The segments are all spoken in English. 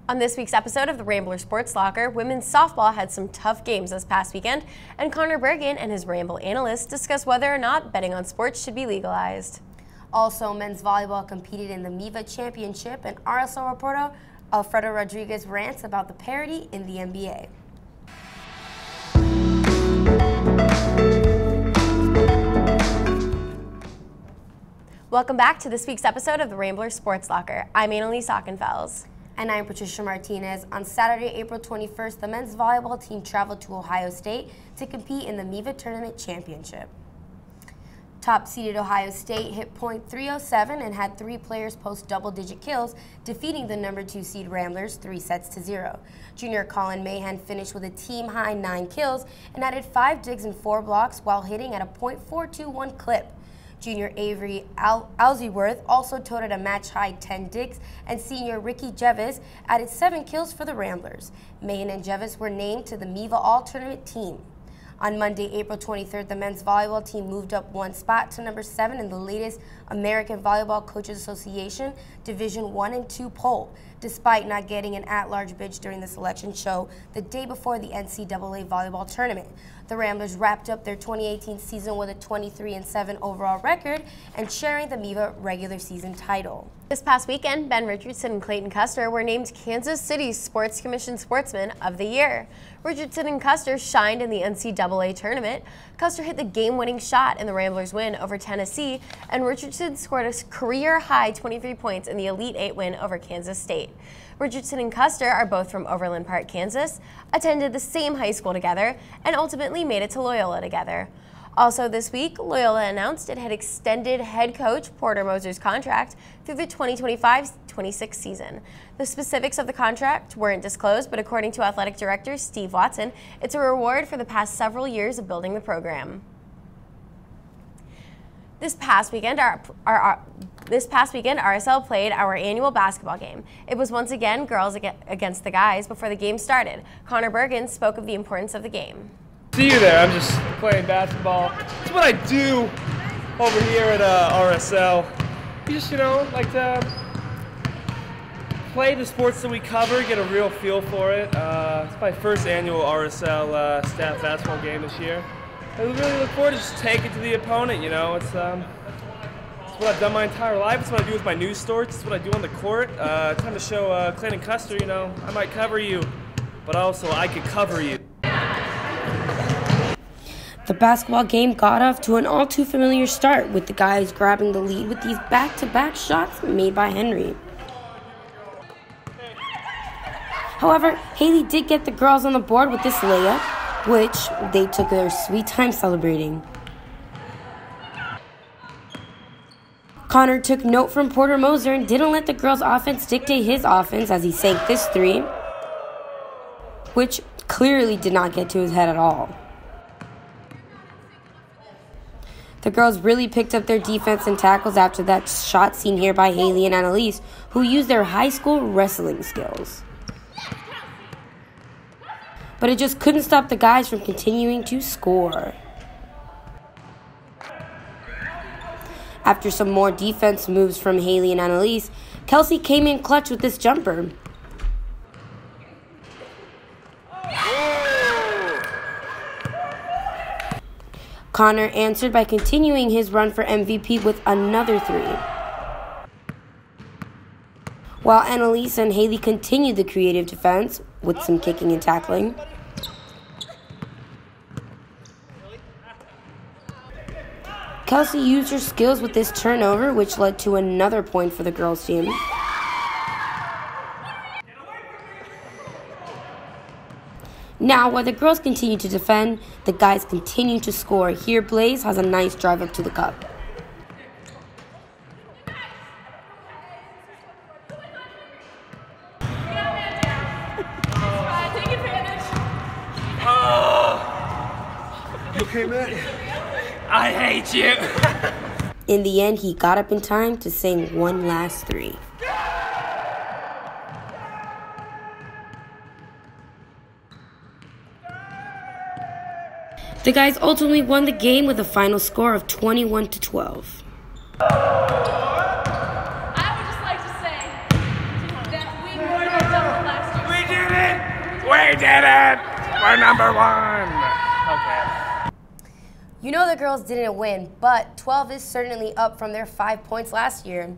On this week's episode of the Rambler Sports Locker, women's softball had some tough games this past weekend, and Connor Bergen and his Ramble analyst discuss whether or not betting on sports should be legalized. Also, men's volleyball competed in the MIVA championship, and RSL reporter Alfredo Rodriguez rants about the parity in the NBA. Welcome back to this week's episode of the Rambler Sports Locker. I'm Annalise Ockenfels. And I'm Patricia Martinez. On Saturday, April 21st, the men's volleyball team traveled to Ohio State to compete in the MIVA Tournament Championship. Top-seeded Ohio State hit .307 and had 3 players post double-digit kills, defeating the number 2 seed Ramblers 3-0. Junior Colin Mahan finished with a team-high 9 kills and added 5 digs and 4 blocks while hitting at a .421 clip. Junior Avery Alseyworth also toted a match-high 10 digs, and senior Ricky Jevis added 7 kills for the Ramblers. Mahan and Jevis were named to the MIVA All-Tournament team. On Monday, April 23rd, the men's volleyball team moved up 1 spot to number 7 in the latest American Volleyball Coaches Association Division 1 and 2 poll, despite not getting an at-large bid during the selection show the day before the NCAA volleyball tournament. The Ramblers wrapped up their 2018 season with a 23-7 overall record and sharing the MIVA regular season title. This past weekend, Ben Richardson and Clayton Custer were named Kansas City's Sports Commission Sportsman of the Year. Richardson and Custer shined in the NCAA tournament. Custer hit the game-winning shot in the Ramblers' win over Tennessee, and Richardson scored a career-high 23 points in the Elite 8 win over Kansas State. Richardson and Custer are both from Overland Park, Kansas, attended the same high school together, and ultimately made it to Loyola together. Also this week, Loyola announced it had extended head coach Porter Moser's contract through the 2025-26 season. The specifics of the contract weren't disclosed, but according to athletic director Steve Watson, it's a reward for the past several years of building the program. This past weekend, RSL played our annual basketball game. It was once again girls against the guys before the game started. Connor Bergen spoke of the importance of the game. See you there. I'm just playing basketball. It's what I do over here at RSL. You just, like to play the sports that we cover, get a real feel for it. It's my first annual RSL staff basketball game this year. I really look forward to just taking it to the opponent, It's what I've done my entire life. It's what I do with my news stories. It's what I do on the court. Time to show Clayton Custer, I might cover you, but also I could cover you. The basketball game got off to an all-too-familiar start, with the guys grabbing the lead with these back-to-back shots made by Henry. However, Haley did get the girls on the board with this layup, which they took their sweet time celebrating. Connor took note from Porter Moser and didn't let the girls' offense dictate his offense as he sank this 3, which clearly did not get to his head at all. The girls really picked up their defense and tackles after that shot seen here by Haley and Annalise, who used their high school wrestling skills. But it just couldn't stop the guys from continuing to score. After some more defense moves from Haley and Annalise, Kelsey came in clutch with this jumper. Connor answered by continuing his run for MVP with another 3. While Annalise and Haley continued the creative defense with some kicking and tackling. Kelsey used her skills with this turnover, which led to another point for the girls' team. Now, while the girls continue to defend, the guys continue to score. Here, Blaze has a nice drive up to the cup. You okay, man? I hate you. In the end, he got up in time to sing one last 3. The guys ultimately won the game with a final score of 21-12. I would just like to say that we won our double last We did it! We're number one! Okay. You know the girls didn't win, but 12 is certainly up from their 5 points last year.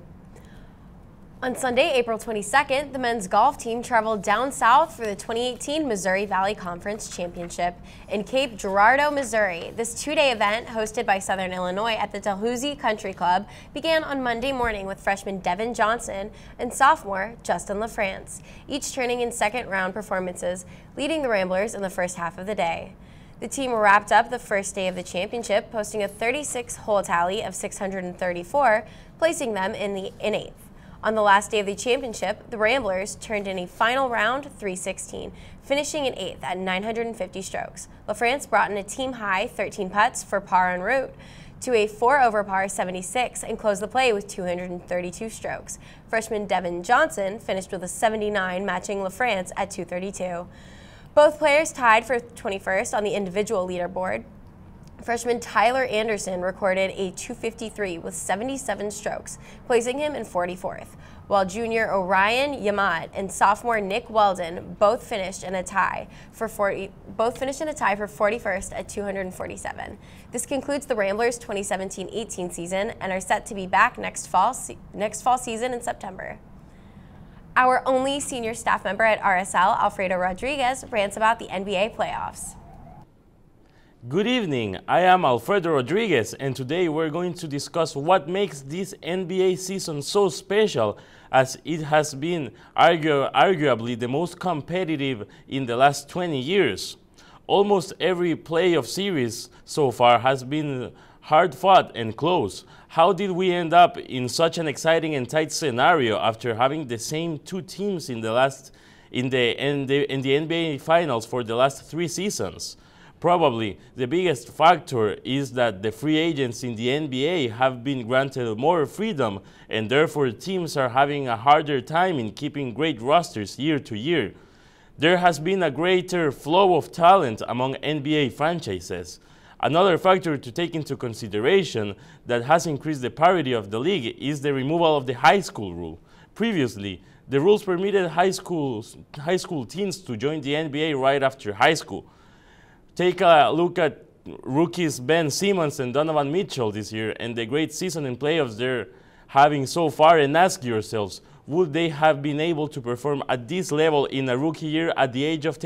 On Sunday, April 22nd, the men's golf team traveled down south for the 2018 Missouri Valley Conference Championship in Cape Girardeau, Missouri. This two-day event, hosted by Southern Illinois at the Dalhousie Country Club, began on Monday morning with freshman Devin Johnson and sophomore Justin LaFrance, each turning in second-round performances, leading the Ramblers in the first half of the day. The team wrapped up the first day of the championship, posting a 36-hole tally of 634, placing them in eighth. On the last day of the championship, the Ramblers turned in a final round 316, finishing in eighth at 950 strokes. LaFrance brought in a team-high 13 putts for par en route to a 4-over par 76 and closed the play with 232 strokes. Freshman Devin Johnson finished with a 79, matching LaFrance at 232. Both players tied for 21st on the individual leaderboard. Freshman Tyler Anderson recorded a 253 with 77 strokes, placing him in 44th, while junior Orion Yamad and sophomore Nick Weldon both finished in a tie for 41st at 247. This concludes the Ramblers' 2017-18 season and are set to be back next fall season in September. Our only senior staff member at RSL, Alfredo Rodriguez, rants about the NBA playoffs. Good evening, I am Alfredo Rodriguez, and today we're going to discuss what makes this NBA season so special, as it has been arguably the most competitive in the last 20 years. Almost every playoff series so far has been hard-fought and close. How did we end up in such an exciting and tight scenario after having the same two teams in the NBA Finals for the last 3 seasons? Probably the biggest factor is that the free agents in the NBA have been granted more freedom, and therefore teams are having a harder time in keeping great rosters year to year. There has been a greater flow of talent among NBA franchises. Another factor to take into consideration that has increased the parity of the league is the removal of the high school rule. Previously, the rules permitted high school teens to join the NBA right after high school. Take a look at rookies Ben Simmons and Donovan Mitchell this year and the great season in playoffs they're having so far, and ask yourselves, would they have been able to perform at this level in a rookie year at the age of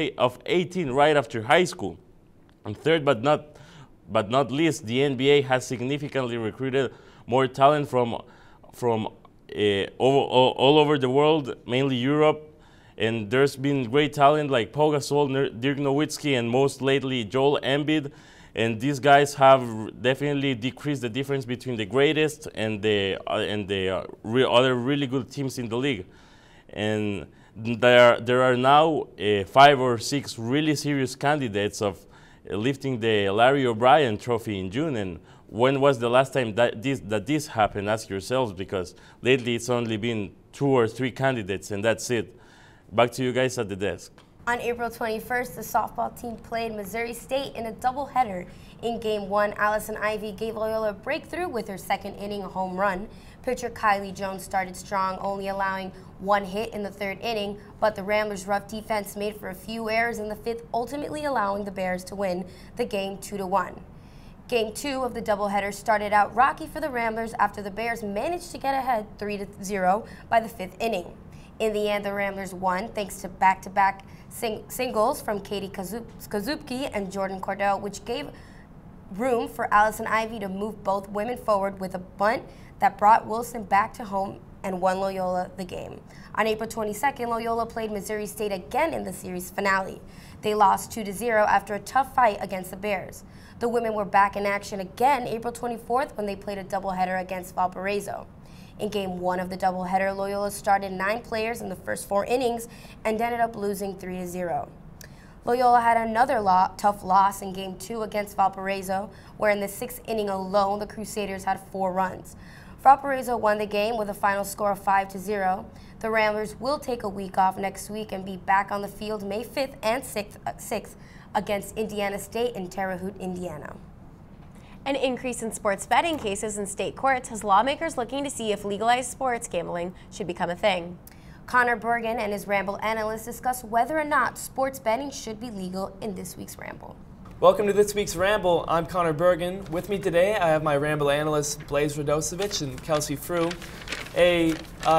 18 right after high school? And third but not least, the NBA has significantly recruited more talent from all over the world, mainly Europe. And there's been great talent like Pau Gasol, Dirk Nowitzki, and most lately Joel Embiid. And these guys have definitely decreased the difference between the greatest and the other really good teams in the league. And there are now 5 or 6 really serious candidates of lifting the Larry O'Brien Trophy in June. And when was the last time that this happened? Ask yourselves, because lately it's only been 2 or 3 candidates, and that's it. Back to you guys at the desk. On April 21st, the softball team played Missouri State in a doubleheader. In Game 1, Allison Ivy gave Loyola a breakthrough with her second inning, a home run. Pitcher Kylie Jones started strong, only allowing 1 hit in the 3rd inning, but the Ramblers' rough defense made for a few errors in the 5th, ultimately allowing the Bears to win the game 2-1. Game 2 of the doubleheader started out rocky for the Ramblers after the Bears managed to get ahead 3-0 by the 5th inning. In the end, the Ramblers won thanks to back-to-back singles from Katie Kazupki and Jordan Cordell, which gave room for Allison Ivy to move both women forward with a bunt that brought Wilson back to home and won Loyola the game. On April 22nd, Loyola played Missouri State again in the series finale. They lost 2-0 after a tough fight against the Bears. The women were back in action again April 24th when they played a doubleheader against Valparaiso. In Game 1 of the doubleheader, Loyola started 9 players in the first 4 innings and ended up losing 3-0. Loyola had another tough loss in Game 2 against Valparaiso, where in the 6th inning alone, the Crusaders had 4 runs. Valparaiso won the game with a final score of 5-0. The Ramblers will take a week off next week and be back on the field May 5th and 6th against Indiana State in Terre Haute, Indiana. An increase in sports betting cases in state courts has lawmakers looking to see if legalized sports gambling should become a thing. Connor Bergen and his Ramble analysts discuss whether or not sports betting should be legal in this week's Ramble. Welcome to this week's Ramble. I'm Connor Bergen. With me today, I have my Ramble analysts Blaze Radosevich and Kelsey Frew. A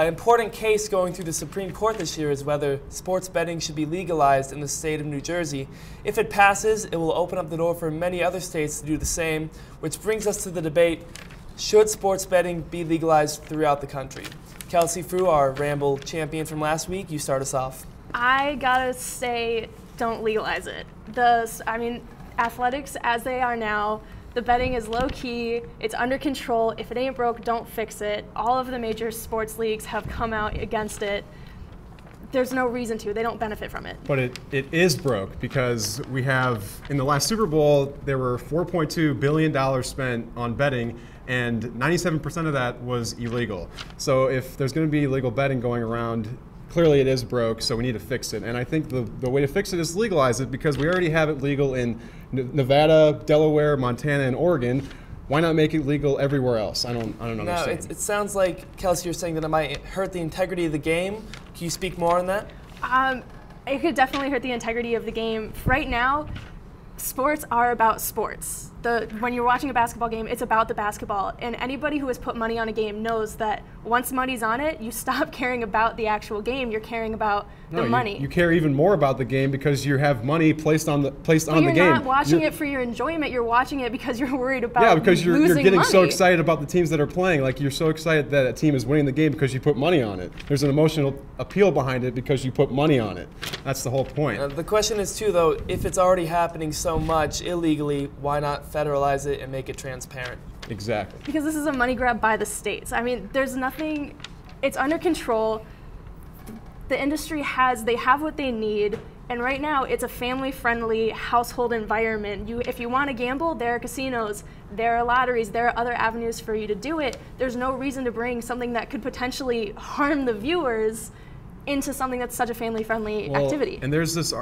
important case going through the Supreme Court this year is whether sports betting should be legalized in the state of New Jersey. If it passes, it will open up the door for many other states to do the same, which brings us to the debate, should sports betting be legalized throughout the country? Kelsey Frew, our Ramble champion from last week, you start us off. I gotta say, don't legalize it. Athletics as they are now, the betting is low key, it's under control. If it ain't broke, don't fix it. All of the major sports leagues have come out against it. There's no reason to, they don't benefit from it. But it is broke because we have, in the last Super Bowl, there were $4.2 billion spent on betting, and 97% of that was illegal. So if there's going to be illegal betting going around, clearly it is broke, so we need to fix it. And I think the way to fix it is legalize it, because we already have it legal in Nevada, Delaware, Montana, and Oregon. Why not make it legal everywhere else? I don't understand. Now, it sounds like, Kelsey, you're saying that it might hurt the integrity of the game. Can you speak more on that? It could definitely hurt the integrity of the game. Right now, sports are about sports. When you're watching a basketball game, it's about the basketball. And anybody who has put money on a game knows that once money's on it, you stop caring about the actual game. You're caring about the money. You care even more about the game because you have money placed on the game. You're not watching it for your enjoyment. You're watching it because you're worried about because you're getting money. so excited about the teams that are playing. Like, you're so excited that a team is winning the game because you put money on it. There's an emotional appeal behind it because you put money on it. That's the whole point. The question is, too, though, if it's already happening so much illegally, why not federalize it and make it transparent? Exactly. Because this is a money grab by the states. There's nothing, it's under control. The industry they have what they need, and right now it's a family-friendly household environment. If you want to gamble, there are casinos, there are lotteries, there are other avenues for you to do it. There's no reason to bring something that could potentially harm the viewers into something that's such a family-friendly activity. And there's this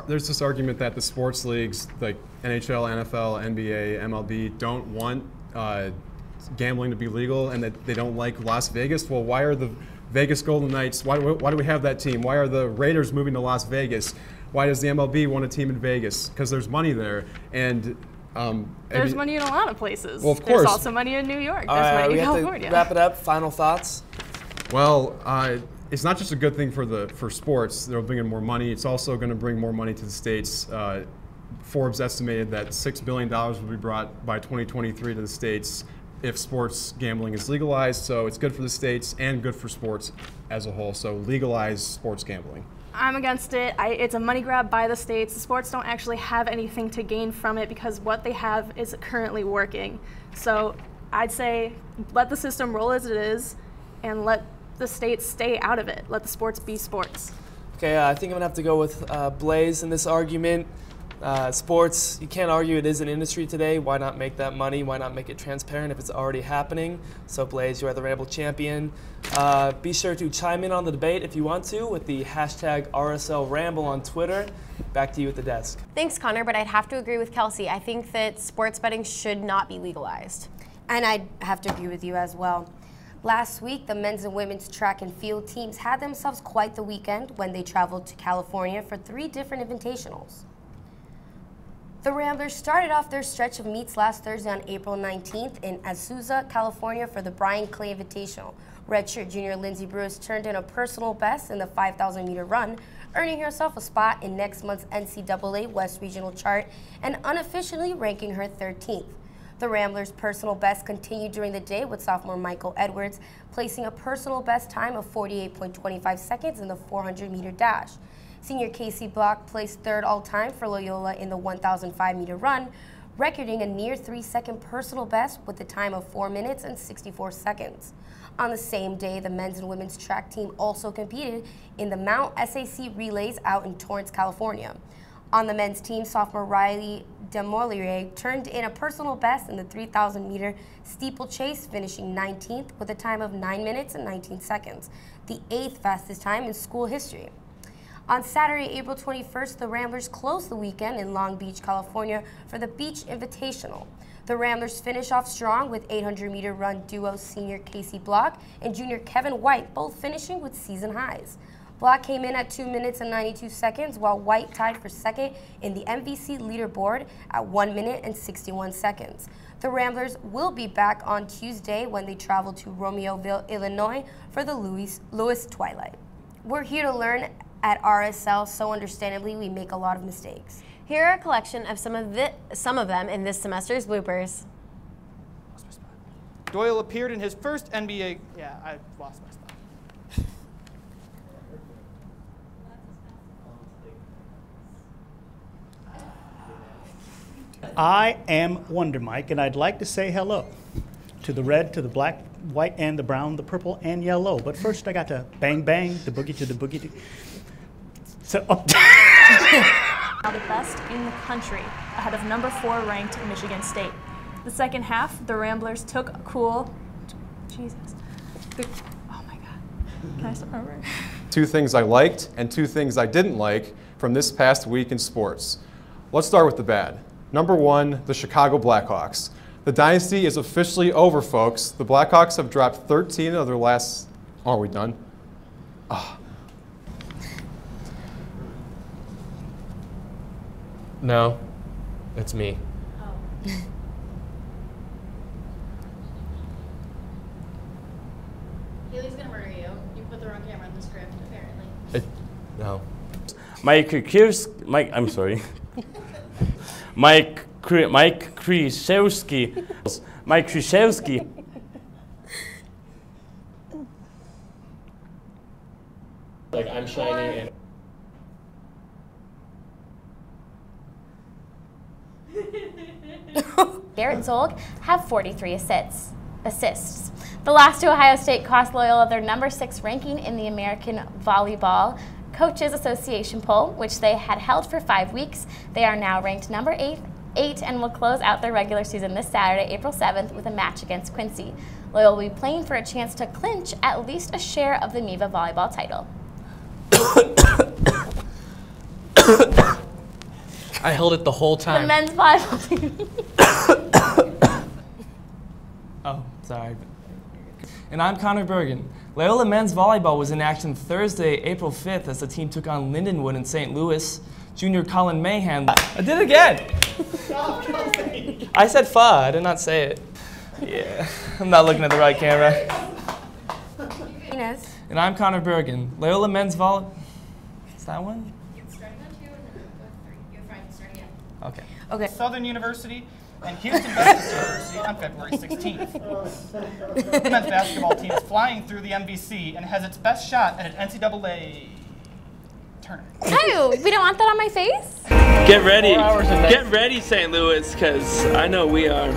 argument that the sports leagues like NHL, NFL, NBA, MLB don't want gambling to be legal, and that they don't like Las Vegas. Well, why are the Vegas Golden Knights, why do we have that team? Why are the Raiders moving to Las Vegas? Why does the MLB want a team in Vegas? Because there's money there. And there's money in a lot of places. Well, of course. There's also money in New York. There's money in California. To wrap it up. Final thoughts? Well, it's not just a good thing for sports. They'll bring in more money. It's also going to bring more money to the states. Forbes estimated that $6 billion will be brought by 2023 to the states if sports gambling is legalized. So it's good for the states and good for sports as a whole. So legalize sports gambling. I'm against it. It's a money grab by the states. The sports don't actually have anything to gain from it because what they have is currently working. So I'd say let the system roll as it is and let the states stay out of it. Let the sports be sports. Okay, I think I'm going to have to go with Blaze in this argument. Sports, you can't argue it is an industry today. Why not make that money? Why not make it transparent if it's already happening? So Blaze, you are the Ramble champion. Be sure to chime in on the debate if you want to with the hashtag RSL Ramble on Twitter. Back to you at the desk. Thanks, Connor, but I'd have to agree with Kelsey. I think that sports betting should not be legalized. And I'd have to agree with you as well. Last week, the men's and women's track and field teams had themselves quite the weekend when they traveled to California for 3 different invitationals. The Ramblers started off their stretch of meets last Thursday on April 19th in Azusa, California for the Brian Clay Invitational. Redshirt junior Lindsey Brewis turned in a personal best in the 5,000-meter run, earning herself a spot in next month's NCAA West Regional chart and unofficially ranking her 13th. The Ramblers' personal best continued during the day with sophomore Michael Edwards placing a personal best time of 48.25 seconds in the 400-meter dash. Senior Casey Block placed 3rd all-time for Loyola in the 1,005-meter run, recording a near 3-second personal best with a time of 4 minutes and 64 seconds. On the same day, the men's and women's track team also competed in the Mount SAC Relays out in Torrance, California. On the men's team, sophomore Riley Demoliere turned in a personal best in the 3,000-meter steeplechase, finishing 19th with a time of 9 minutes and 19 seconds, the 8th fastest time in school history. On Saturday, April 21st, the Ramblers closed the weekend in Long Beach, California for the Beach Invitational. The Ramblers finish off strong with 800-meter run duo senior Casey Block and junior Kevin White both finishing with season highs. Black came in at 2 minutes and 92 seconds, while white tied for second in the MVC leaderboard at 1 minute and 61 seconds. The Ramblers will be back on Tuesday when they travel to Romeoville, Illinois for the Lewis Twilight. We're here to learn at RSL, so understandably we make a lot of mistakes. Here are a collection of some of them in this semester's bloopers. Doyle appeared in his first NBA. Yeah, I lost my spot. I am Wonder Mike, and I'd like to say hello to the red, to the black, white, and the brown, the purple, and yellow. But first, I got to bang, bang, the boogie to the boogie. So, Now the best in the country, ahead of number 4 ranked Michigan State. The second half, the Ramblers took a cool. Jesus. Oh my God. Can I start over? 2 things I liked and 2 things I didn't like from this past week in sports. Let's start with the bad. Number 1, the Chicago Blackhawks. The dynasty is officially over, folks. The Blackhawks have dropped 13 of their last... Oh, are we done? Oh. No, it's me. Oh. Haley's gonna murder you. You put the wrong camera on the script, apparently. No. Mike Krzyzewski. Like, I'm shining and... Garrett Zolg have 43 assists. The loss to Ohio State cost Loyola their number 6 ranking in the American Volleyball Coaches Association poll, which they had held for 5 weeks. They are now ranked number 8 and will close out their regular season this Saturday, April 7th, with a match against Quincy. Loyola will be playing for a chance to clinch at least a share of the MIVA volleyball title. I held it the whole time. The men's volleyball team. Oh, sorry. And I'm Connor Bergen. Loyola men's volleyball was in action Thursday, April 5th, as the team took on Lindenwood in St. Louis. Junior Colin Mahan. I did it again! I said "fa," I did not say it. Yeah, I'm not looking at the right camera. Inez. And I'm Connor Bergen. Loyola men's volleyball. Is that one? Starting on 2 and then go 3. You're fine, start again. Okay. Okay. Southern University and Houston Baptist University on February 16th. The men's basketball team is flying through the MVC and has its best shot at an NCAA tournament. Oh, we don't want that on my face? Get ready. Get ready, St. Louis, because I know we are.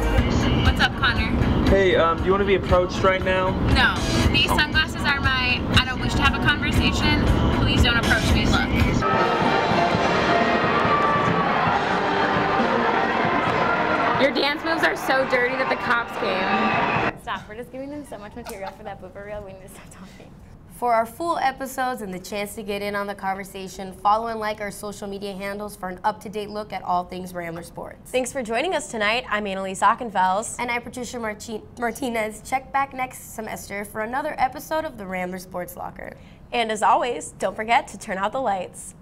What's up, Connor? Hey, do you want to be approached right now? No. These sunglasses are my I don't wish to have a conversation. Please don't approach me look. Your dance moves are so dirty that the cops came. Stop, we're just giving them so much material for that blooper reel, we need to stop talking. For our full episodes and the chance to get in on the conversation, follow and like our social media handles for an up-to-date look at all things Rambler Sports. Thanks for joining us tonight. I'm Annalise Ockenfels. And I'm Patricia Martinez. Check back next semester for another episode of the Rambler Sports Locker. And as always, don't forget to turn out the lights.